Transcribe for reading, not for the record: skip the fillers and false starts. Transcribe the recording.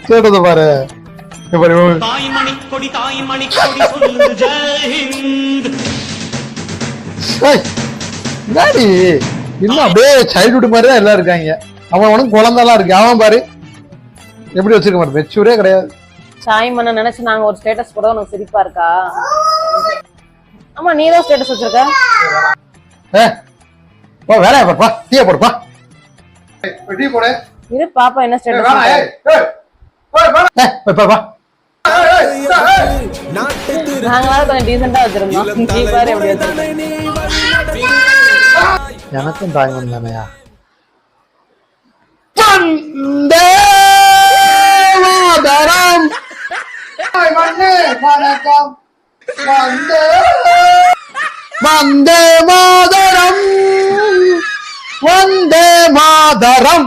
கேட்டது பாரு. இன்னும் அப்படியே சைல்ட்ஹுட் மாதிரி தான் எல்லாம் இருக்காங்க. அவன் உனக்கு குழந்தைலாம் இருக்கு. அவன் பாரு எப்படி வச்சிருக்க மாதிரி மெச்சூரே கிடையாது. சாய் மண்ண நினைச்சு நாங்க ஒரு ஸ்டேட்டஸ் போட உனக்கு சிரிப்பா இருக்கா? ஆமா நீதான் ஸ்டேட்டஸ் வச்சிருக்க. வேலையா போடுப்பா, டீ போடுப்பா. டீ போடு. இரு பாப்பா என்ன ஸ்டேட்டஸ். நாங்களாவது கொஞ்சம் டீசெண்டா வச்சிருந்தோம். டீ பாரு எப்படி வச்சிருக்கோம். எனக்கும் தாய்மன் தானையா. வணக்கம். வந்தே மாதரம், வந்தே மாதரம்.